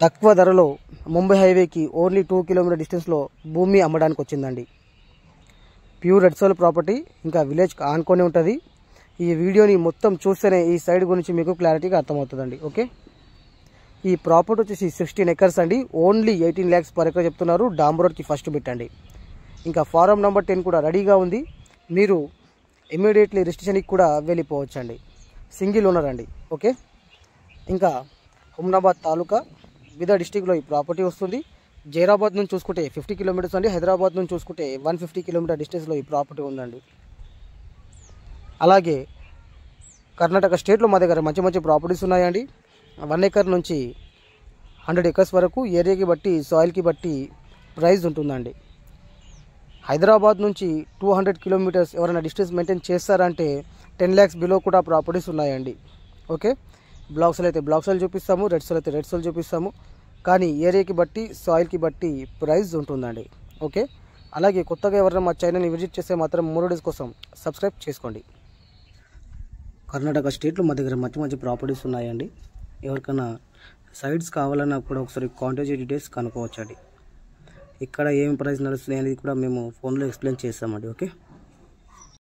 తక్కువ ధరలో ముంబై హైవేకి ఓన్లీ 2 కిలోమీటర్ డిస్టెన్స్లో భూమి అమ్మడానికి వచ్చిందండి. ప్యూర్ రెడ్ సాయిల్ ప్రాపర్టీ, ఇంకా విలేజ్ ఆనుకొని ఉంటుంది. ఈ వీడియోని మొత్తం చూస్తేనే ఈ సైడ్ గురించి మీకు క్లారిటీగా అర్థమవుతుందండి. ఓకే, ఈ ప్రాపర్టీ వచ్చేసి 16 ఎకర్స్ అండి. ఓన్లీ 18 lakhs పర్ ఎకర్ చెప్తున్నారు. డాంబర్ రోడ్కి ఫస్ట్ పెట్టండి. ఇంకా ఫారం నెంబర్ 10 కూడా రెడీగా ఉంది. మీరు ఇమీడియట్లీ రిజిస్ట్రేషన్కి కూడా వెళ్ళిపోవచ్చండి. సింగిల్ ఓనర్ అండి. ఓకే, ఇంకా హుమ్నాబాద్ తాలూకా బీదా డిస్టిక్లో ఈ ప్రాపర్టీ వస్తుంది. జైరాబాద్ నుంచి చూసుకుంటే 50 కిలోమీటర్స్ అండి. హైదరాబాద్ నుంచి చూసుకుంటే 150 కిలోమీటర్ డిస్టెన్స్లో ఈ ప్రాపర్టీ ఉందండి. అలాగే కర్ణాటక స్టేట్లో మా దగ్గర మంచి మంచి ప్రాపర్టీస్ ఉన్నాయండి. 1 ఎకర్ నుంచి 100 ఎకర్స్ వరకు ఏరియాకి బట్టి, సాయిల్కి బట్టి ప్రైస్ ఉంటుందండి. హైదరాబాద్ నుంచి 200 కిలోమీటర్స్ ఎవరైనా డిస్టెన్స్ మెయింటైన్ చేస్తారంటే 10 lakhs బిలో కూడా ప్రాపర్టీస్ ఉన్నాయండి. ఓకే, బ్లాక్స్లో అయితే బ్లాక్స్లో చూపిస్తాము, రెడ్ సాయిల్ అయితే రెడ్ సాయిల్ చూపిస్తాము. కానీ ఏరియాకి బట్టి, సాయిల్కి బట్టి ప్రైస్ ఉంటుందండి. ఓకే, అలాగే కొత్తగా ఎవరైనా మా ఛానల్ని విజిట్ చేస్తే మాత్రం మోర్ వీడియోస్ కోసం సబ్స్క్రైబ్ చేసుకోండి. కర్ణాటక స్టేట్లో మా దగ్గర మంచి మంచి ప్రాపర్టీస్ ఉన్నాయండి. ఎవరికైనా సైట్స్ కావాలన్నా కూడా ఒకసారి కాంటాక్ట్ డీటెయిల్స్ కనుక్కోవచ్చండి. ఇక్కడ ఏం ప్రైస్ నడుస్తుంది అనేది కూడా మేము ఫోన్లో ఎక్స్ప్లెయిన్ చేస్తామండి. ఓకే.